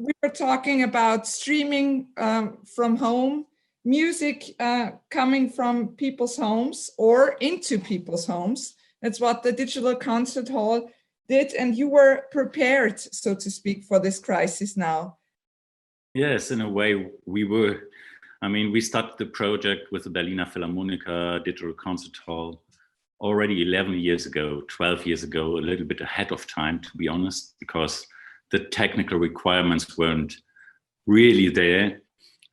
we were talking about streaming from home, music coming from people's homes or into people's homes. That's what the digital concert hall did, and you were prepared, so to speak, for this crisis now. Yes, in a way we were. I mean, we started the project with the Berliner Philharmonic digital concert hall already 11 years ago, 12 years ago, a little bit ahead of time, to be honest, because the technical requirements weren't really there.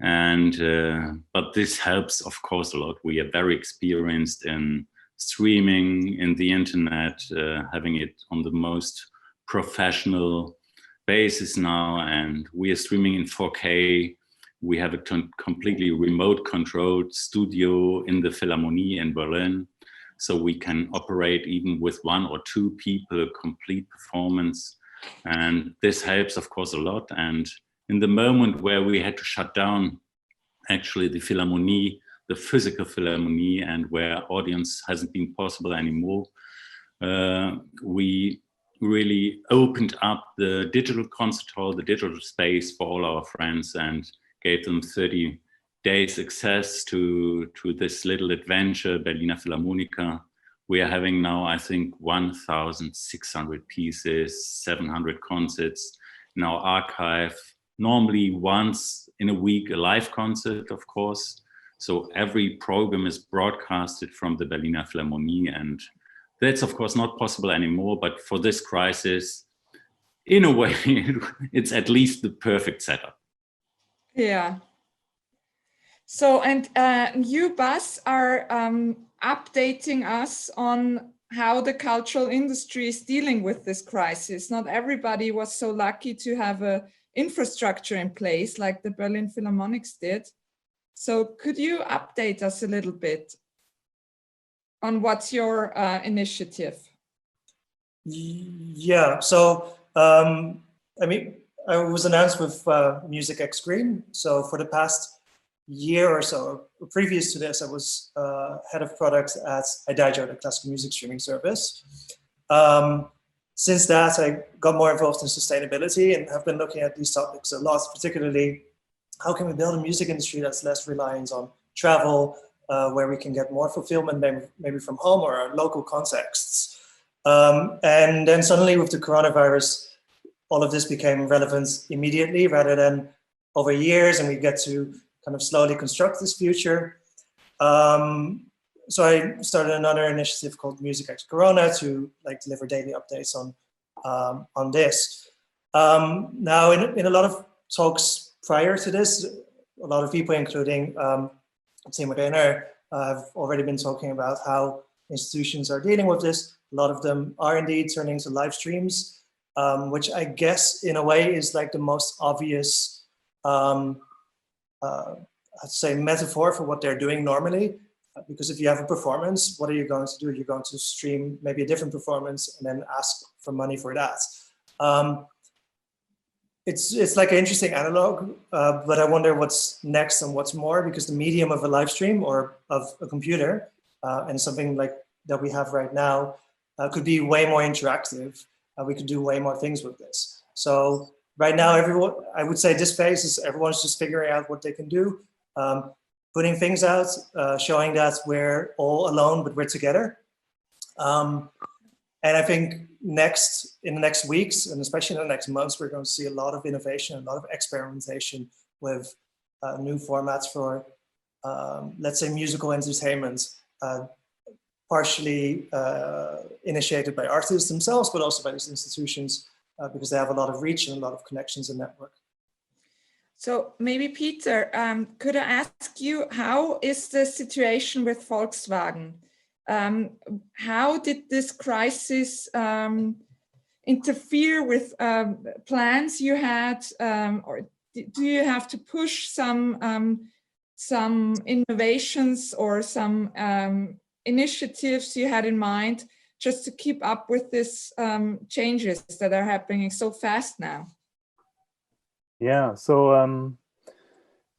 And but this helps, of course, a lot. We are very experienced in streaming in the internet, having it on the most professional basis now, and we are streaming in 4K. We have a completely remote controlled studio in the Philharmonic in Berlin, so we can operate even with 1 or 2 people, a complete performance. And this helps, of course, a lot. And in the moment where we had to shut down actually the Philharmonic, the physical Philharmonic, and where audience hasn't been possible anymore, we really opened up the digital concert hall, the digital space for all our friends, and gave them 30 days access to this little adventure, Berliner Philharmoniker. We are having now, I think, 1,600 pieces, 700 concerts in our archive. Normally once in a week, a live concert, of course. So every program is broadcasted from the Berliner Philharmonic, and that's of course not possible anymore, but for this crisis, in a way, it's at least the perfect setup. Yeah. So, and you, Bas, are updating us on how the cultural industry is dealing with this crisis. Not everybody was so lucky to have an infrastructure in place like the Berlin Philharmonics did. So could you update us a little bit on what's your initiative? Yeah, so I mean, I was announced with Music X Green. So for the past year or so, previous to this, I was head of product at Adagio, the classical music streaming service. Since that, I got more involved in sustainability and have been looking at these topics a lot, particularly how can we build a music industry that's less reliant on travel, where we can get more fulfillment maybe from home or our local contexts. And then suddenly with the coronavirus, all of this became relevant immediately rather than over years, and we get to kind of slowly construct this future. So I started another initiative called Music X Corona to deliver daily updates on this. Now in a lot of talks prior to this, a lot of people, including Timo Renner, have already been talking about how institutions are dealing with this. A lot of them are indeed turning to live streams, which I guess in a way is like the most obvious, I'd say, metaphor for what they're doing normally. Because if you have a performance, what are you going to do? You're going to stream maybe a different performance and then ask for money for that. It's like an interesting analog, but I wonder what's next and what's more, because the medium of a live stream or of a computer and something like that we have right now could be way more interactive. We could do way more things with this. So right now, everyone, I would say this phase is everyone's just figuring out what they can do, putting things out, showing that we're all alone, but we're together. And I think in the next weeks, and especially in the next months, we're going to see a lot of innovation, a lot of experimentation with new formats for, let's say, musical entertainment, partially initiated by artists themselves, but also by these institutions, because they have a lot of reach and a lot of connections and network. So maybe Peter, could I ask you, how is the situation with Volkswagen? How did this crisis interfere with plans you had, or do you have to push some innovations or some initiatives you had in mind just to keep up with these changes that are happening so fast now? Yeah, so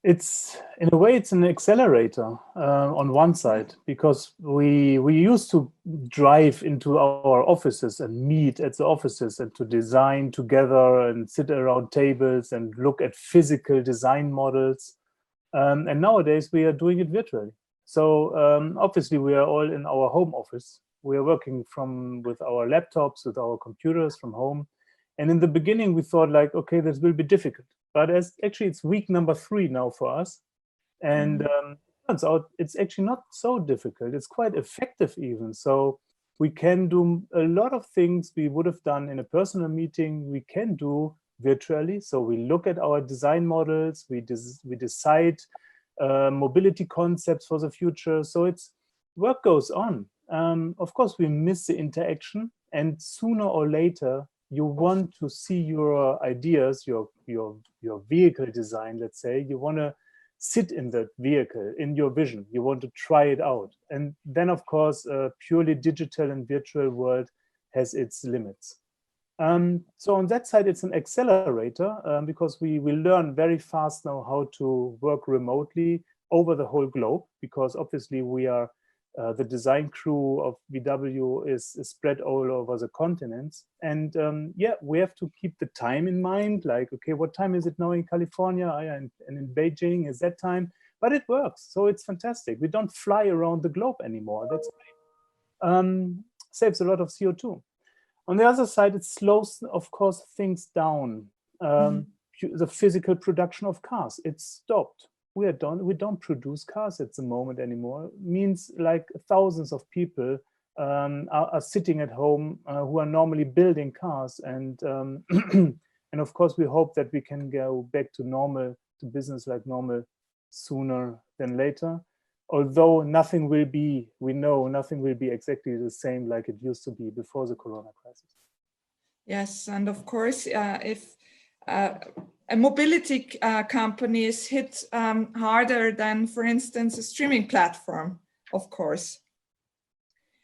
It's, in a way, it's an accelerator on one side, because we used to drive into our offices and meet at the offices and to design together and sit around tables and look at physical design models. And nowadays we are doing it virtually. So obviously we are all in our home office. We are working with our laptops, with our computers from home. And in the beginning we thought like, okay, this will be difficult. But actually it's week number 3 now for us. And it turns out it's actually not so difficult. It's quite effective even. So we can do a lot of things we would have done in a personal meeting, we can do virtually. So we look at our design models, we decide mobility concepts for the future. So work goes on. Of course, we miss the interaction, and sooner or later, you want to see your ideas, your vehicle design, let's say, you want to sit in that vehicle, in your vision, you want to try it out. And then, of course, a purely digital and virtual world has its limits. So on that side, it's an accelerator because we learn very fast now how to work remotely over the whole globe, because obviously we are the design crew of VW is spread all over the continents. And yeah, we have to keep the time in mind, like, okay, what time is it now in California? And in Beijing is that time, but it works. So it's fantastic. We don't fly around the globe anymore. That's great. Saves a lot of CO2. On the other side, it slows, of course, things down. The physical production of cars, it's stopped. We don't produce cars at the moment anymore. It means like thousands of people are sitting at home who are normally building cars. And and of course, we hope that we can go back to business like normal sooner than later. Although nothing will be, we know nothing will be exactly the same like it used to be before the Corona crisis. Yes, and of course, if a mobility company is hit harder than, for instance, a streaming platform, of course.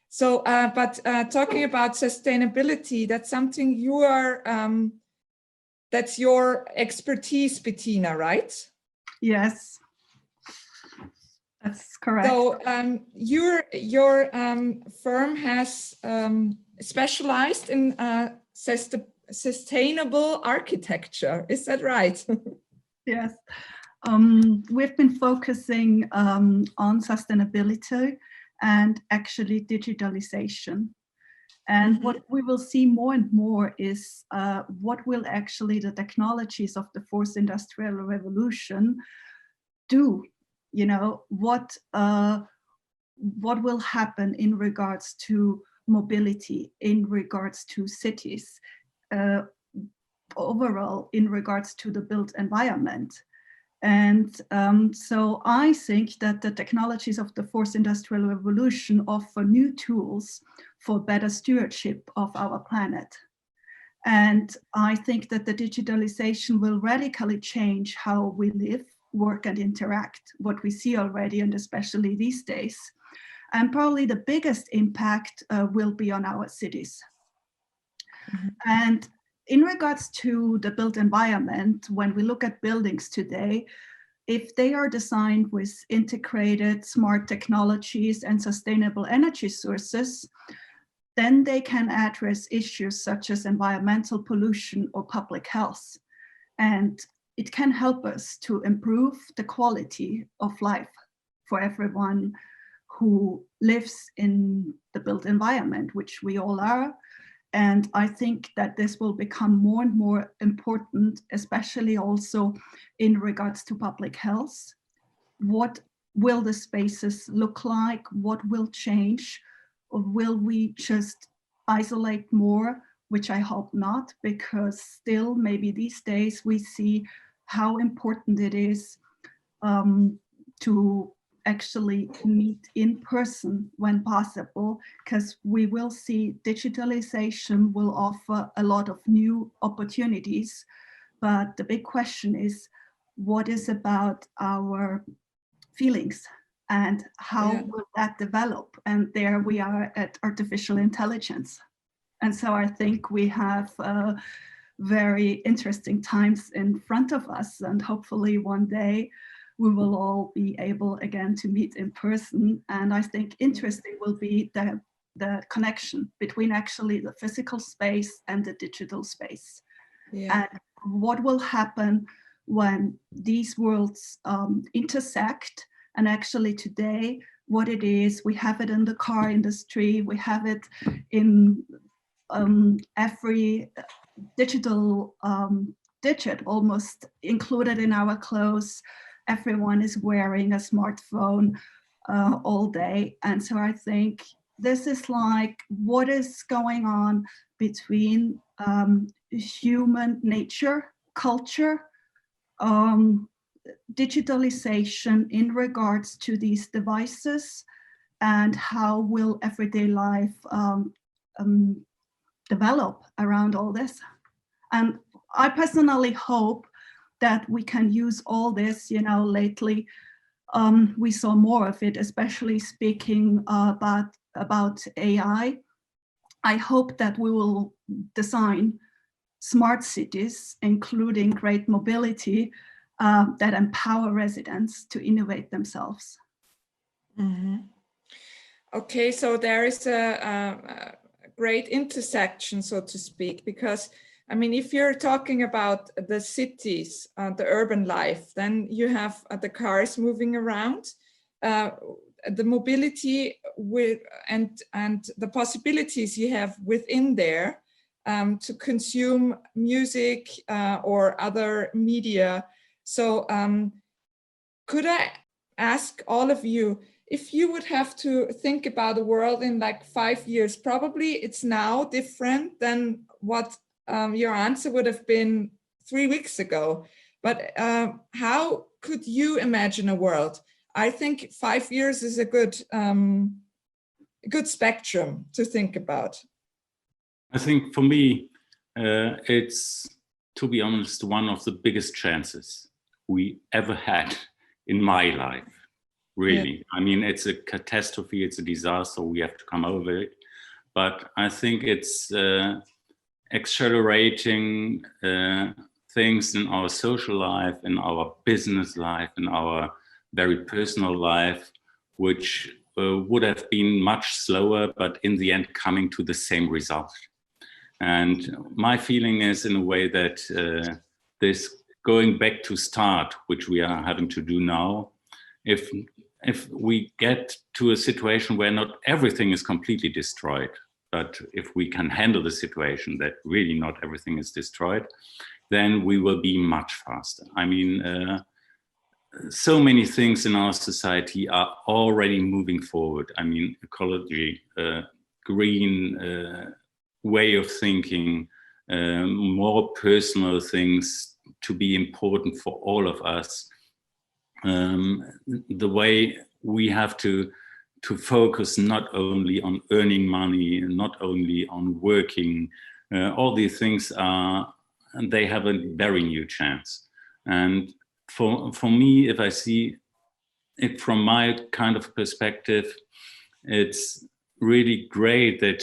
So, but talking about sustainability, that's something you are, that's your expertise, Bettina, right? Yes. That's correct. So your firm has specialized in sustainable architecture. Is that right? Yes. We've been focusing on sustainability and actually digitalization. And what we will see more and more is what will actually the technologies of the fourth industrial revolution do. You know, what will happen in regards to mobility, in regards to cities, overall in regards to the built environment. And so I think that the technologies of the fourth industrial revolution offer new tools for better stewardship of our planet. And I think that the digitalization will radically change how we live, work and interact, what we see already, and especially these days. And probably the biggest impact will be on our cities. And in regards to the built environment, when we look at buildings today, if they are designed with integrated smart technologies and sustainable energy sources, then they can address issues such as environmental pollution or public health. And it can help us to improve the quality of life for everyone who lives in the built environment, which we all are. And I think that this will become more and more important, especially also in regards to public health. What will the spaces look like? What will change? Or will we just isolate more, which I hope not, because still maybe these days we see how important it is to actually meet in person when possible, because we will see digitalization will offer a lot of new opportunities. But the big question is, what is about our feelings and how will that develop? And there we are at artificial intelligence. And so I think we have very interesting times in front of us, and hopefully one day we will all be able again to meet in person. And I think interesting will be the connection between actually the physical space and the digital space. Yeah. And what will happen when these worlds intersect. And actually today, what it is, we have it in the car industry, we have it in every digital digit almost included in our clothes. Everyone is wearing a smartphone all day. And so I think this is like what is going on between human nature, culture, digitalization in regards to these devices, and how will everyday life develop around all this. And I personally hope that we can use all this, you know, lately we saw more of it, especially speaking about AI. I hope that we will design smart cities, including great mobility, that empower residents to innovate themselves. Mm-hmm. Okay, so there is a great intersection, so to speak, because I mean, if you're talking about the cities, the urban life, then you have the cars moving around, the mobility with and the possibilities you have within there to consume music or other media. So could I ask all of you, if you would have to think about the world in like 5 years, probably it's now different than what your answer would have been 3 weeks ago. But how could you imagine a world? I think 5 years is a good spectrum to think about. I think for me, it's, to be honest, one of the biggest chances we ever had in my life. Really, yeah. I mean, it's a catastrophe, it's a disaster, we have to come over it. But I think it's accelerating things in our social life, in our business life, in our very personal life, which would have been much slower, but in the end coming to the same result. And my feeling is in a way that this going back to start, which we are having to do now, if we get to a situation where not everything is completely destroyed, but if we can handle the situation that really not everything is destroyed, then we will be much faster. I mean, so many things in our society are already moving forward. I mean, ecology, green way of thinking, more personal things to be important for all of us. The way we have to focus not only on earning money, not only on working, all these things they have a very new chance. And for me, if I see it from my kind of perspective, it's really great that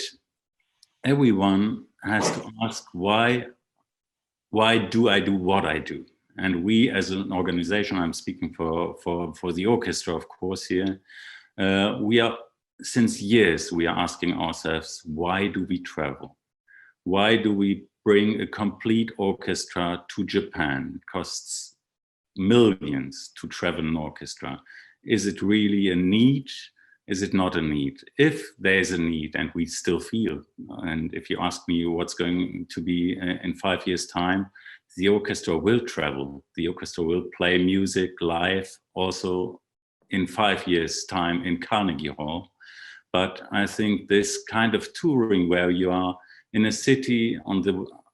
everyone has to ask why do I do what I do? And we as an organization, I'm speaking for the orchestra, of course, here, we are, since years, we are asking ourselves, why do we travel? Why do we bring a complete orchestra to Japan? It costs millions to travel an orchestra. Is it really a need? Is it not a need? If there's a need, and we still feel, and if you ask me what's going to be in 5 years' time, the orchestra will travel. The orchestra will play music live also in 5 years' time in Carnegie Hall. But I think this kind of touring where you are in a city on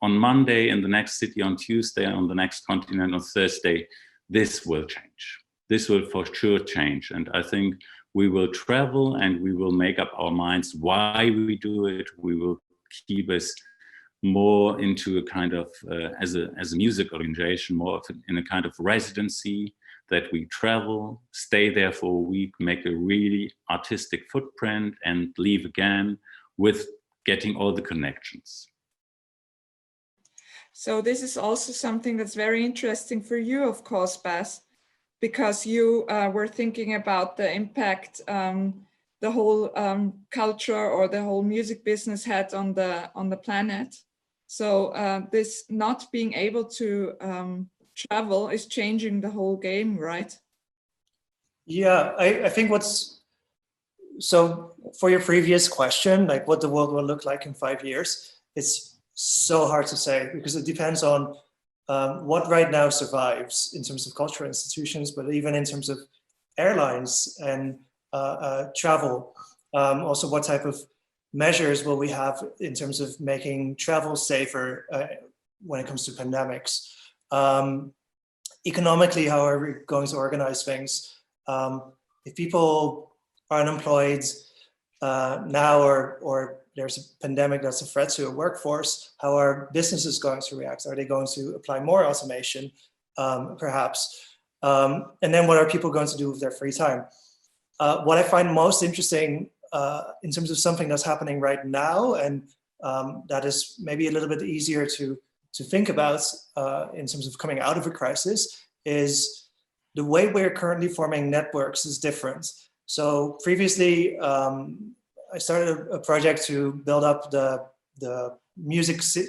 Monday, in the next city on Tuesday, on the next continent on Thursday, this will change. This will for sure change. And I think we will travel and we will make up our minds why we do it. We will keep us more into a kind of, as a music organization, more of in a kind of residency, that we travel, stay there for a week, make a really artistic footprint and leave again with getting all the connections. So this is also something that's very interesting for you, of course, Bas. because you were thinking about the impact the whole culture or the whole music business had on the planet. So this not being able to travel is changing the whole game, right? Yeah, I think so for your previous question, like what the world will look like in 5 years, it's so hard to say because it depends on what right now survives in terms of cultural institutions, but even in terms of airlines and travel. Also, what type of measures will we have in terms of making travel safer when it comes to pandemics? Economically, how are we going to organize things? If people are unemployed now or there's a pandemic that's a threat to a workforce, how are businesses going to react? Are they going to apply more automation, perhaps? And then what are people going to do with their free time? What I find most interesting in terms of something that's happening right now, and that is maybe a little bit easier to think about in terms of coming out of a crisis, is the way we're currently forming networks is different. So previously, I started a project to build up the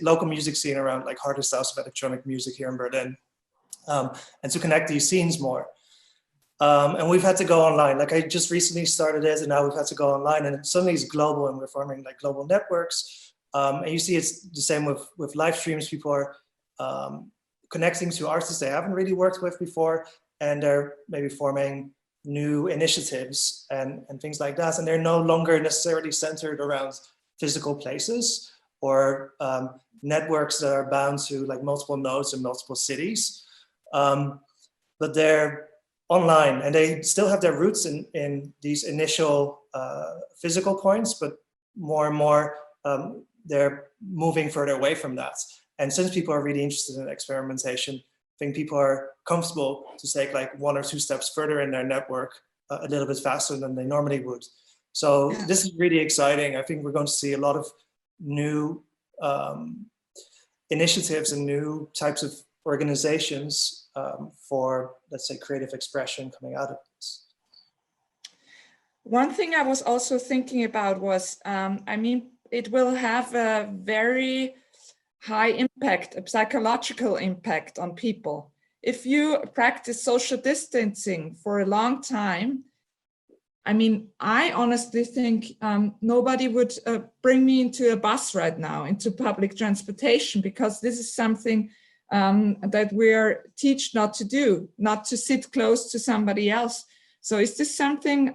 local music scene around like hardest house of electronic music here in Berlin, and to connect these scenes more. And we've had to go online. Like I just recently started it, and now we've had to go online, and suddenly it's global, and we're forming like global networks. And you see it's the same with live streams. People are connecting to artists they haven't really worked with before, and they're maybe forming new initiatives and things like that. And they're no longer necessarily centered around physical places or networks that are bound to like multiple nodes in multiple cities. But they're online, and they still have their roots in these initial physical points, but more and more they're moving further away from that. And since people are really interested in experimentation, I think people are comfortable to take like 1 or 2 steps further in their network a little bit faster than they normally would. So this is really exciting. I think we're going to see a lot of new initiatives and new types of organizations for, let's say, creative expression coming out of this. One thing I was also thinking about was, I mean, it will have a very high impact, a psychological impact on people. If you practice social distancing for a long time, I mean, I honestly think nobody would bring me into a bus right now, into public transportation, because this is something that we're taught not to do, not to sit close to somebody else. So is this something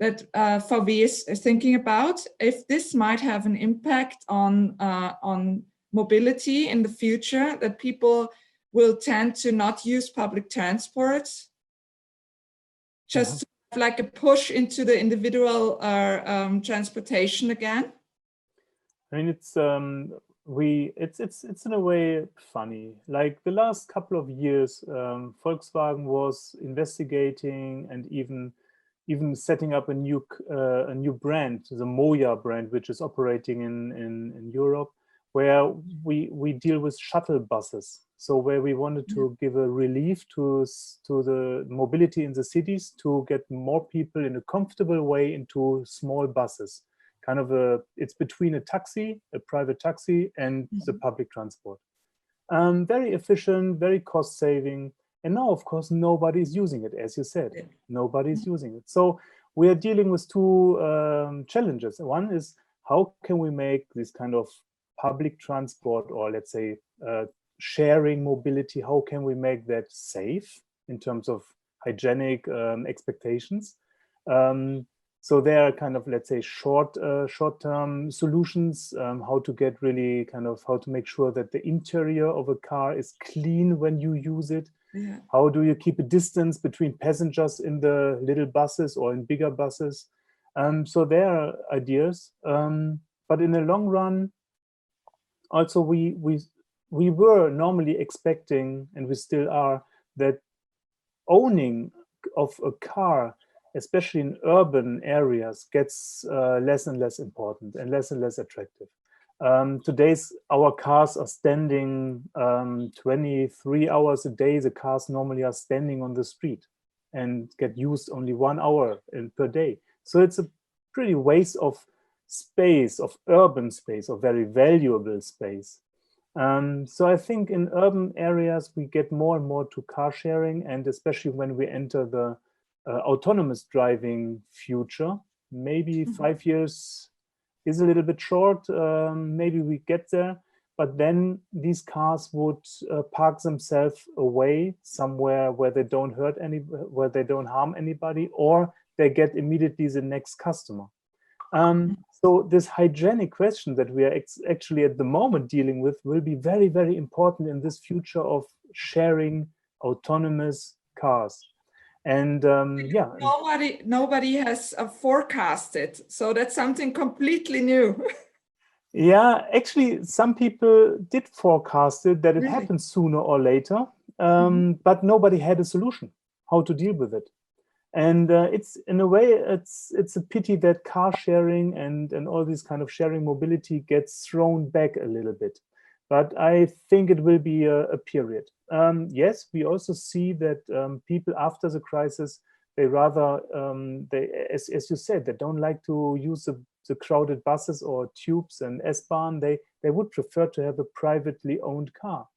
that VW is thinking about, if this might have an impact on mobility in the future, that people will tend to not use public transport, just to have like a push into the individual transportation again? I mean, it's in a way funny. Like the last couple of years, Volkswagen was investigating and even setting up a new brand, the Moja brand, which is operating in Europe, where we deal with shuttle buses. So where we wanted to give a relief to the mobility in the cities, to get more people in a comfortable way into small buses. Kind of it's between a taxi, a private taxi, and the public transport. Very efficient, very cost saving. And now, of course, nobody's using it, as you said. Nobody's using it. So we are dealing with 2 challenges. One is, how can we make this kind of public transport, or let's say sharing mobility, how can we make that safe in terms of hygienic expectations? So there are kind of, let's say, short-term solutions, how to get really kind of, how to make sure that the interior of a car is clean when you use it. Yeah. How do you keep a distance between passengers in the little buses or in bigger buses? So there are ideas, but in the long run, also we were normally expecting, and we still are, that owning of a car, especially in urban areas, gets less and less important and less attractive. Today's our cars are standing 23 hours a day. The cars normally are standing on the street and get used only 1 hour per day. So it's a pretty waste of space, of urban space, of very valuable space. So I think in urban areas, we get more and more to car sharing, and especially when we enter the autonomous driving future, maybe 5 years is a little bit short, maybe we get there, but then these cars would park themselves away somewhere where they don't where they don't harm anybody, or they get immediately the next customer. So this hygienic question that we are actually at the moment dealing with will be very, very important in this future of sharing autonomous cars. And yeah, nobody has forecasted, so that's something completely new. Yeah, actually, some people did forecast it that it Really? happens sooner or later, but nobody had a solution how to deal with it. And it's in a way, it's a pity that car sharing and all this kind of sharing mobility gets thrown back a little bit. But I think it will be a period. Yes, we also see that people after the crisis, they rather, as you said, they don't like to use the crowded buses or tubes and S-Bahn. They would prefer to have a privately owned car.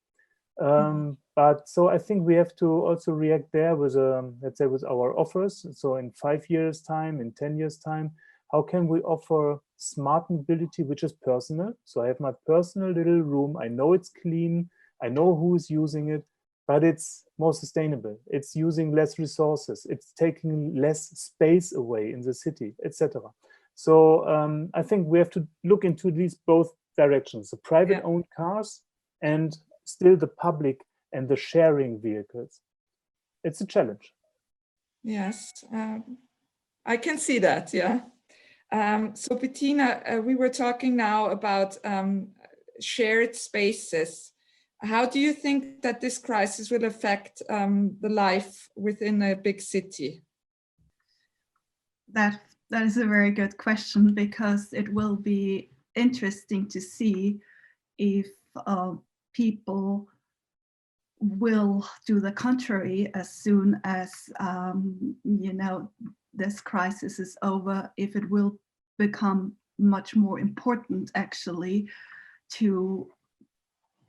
But so I think we have to also react there with, let's say, with our offers. So in 5 years' time, in 10 years' time, how can we offer smart mobility, which is personal? So I have my personal little room. I know it's clean. I know who is using it, but it's more sustainable. It's using less resources. It's taking less space away in the city, etc. So I think we have to look into these both directions, the private owned cars and still the public and the sharing vehicles. It's a challenge. Yes, I can see that, yeah. So Bettina, we were talking now about shared spaces. How do you think that this crisis will affect the life within a big city? That is a very good question, because it will be interesting to see if people will do the contrary as soon as this crisis is over, if it will become much more important actually to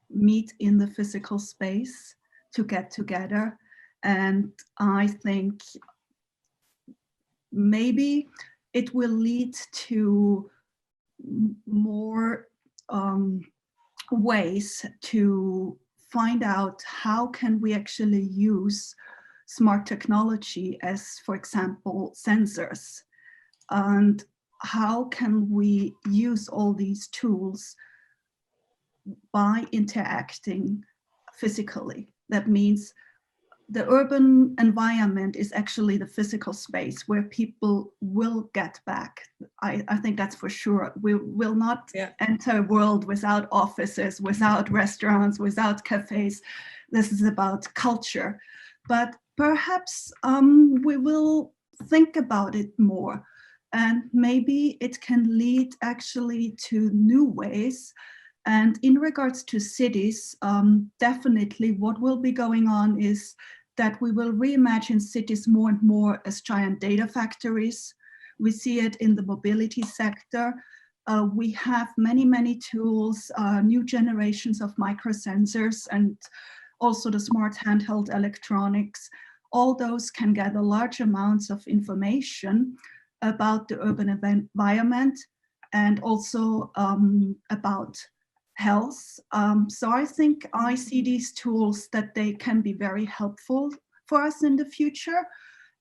meet in the physical space, to get together. And I think maybe it will lead to more ways to find out how can we actually use smart technology as, for example, sensors, and how can we use all these tools by interacting physically. That means the urban environment is actually the physical space where people will get back. I think that's for sure. We will not enter a world without offices, without restaurants, without cafes. This is about culture. But perhaps we will think about it more, and maybe it can lead actually to new ways. And in regards to cities, definitely what will be going on is that we will reimagine cities more and more as giant data factories. We see it in the mobility sector. We have many, many tools, new generations of microsensors, and also the smart handheld electronics. All those can gather large amounts of information about the urban environment and also about health. So I think I see these tools that they can be very helpful for us in the future,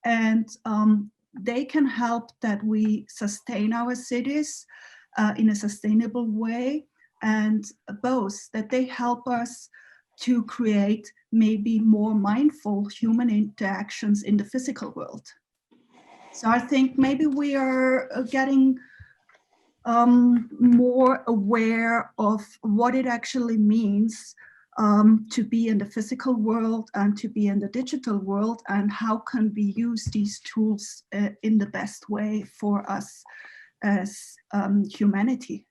and they can help that we sustain our cities in a sustainable way, and both that they help us to create maybe more mindful human interactions in the physical world. So I think maybe we are getting more aware of what it actually means to be in the physical world and to be in the digital world, and how can we use these tools in the best way for us as humanity.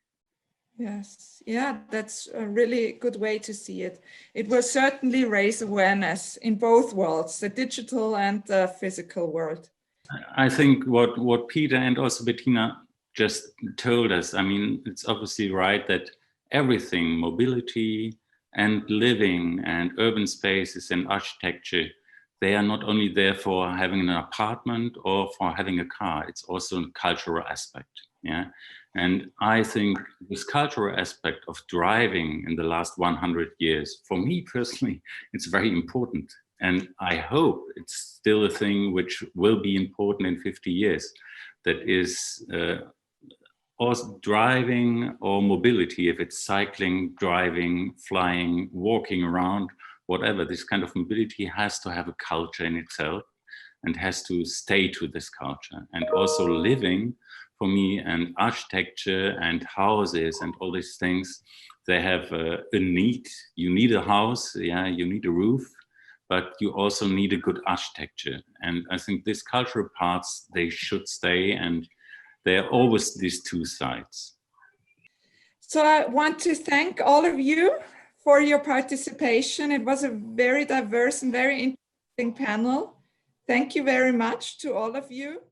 Yes, yeah, that's a really good way to see it. It will certainly raise awareness in both worlds, the digital and the physical world. I think what Peter and also Bettina just told us, I mean, it's obviously right that everything, mobility and living and urban spaces and architecture, they are not only there for having an apartment or for having a car, it's also a cultural aspect. Yeah. And I think this cultural aspect of driving in the last 100 years, for me personally, it's very important. And I hope it's still a thing which will be important in 50 years. That is also driving or mobility, if it's cycling, driving, flying, walking around, whatever, this kind of mobility has to have a culture in itself and has to stay to this culture. And also living, for me, and architecture and houses and all these things, they have a need. You need a house, yeah, you need a roof, but you also need a good architecture. And I think these cultural parts, they should stay, and there are always these two sides. So I want to thank all of you for your participation. It was a very diverse and very interesting panel. Thank you very much to all of you.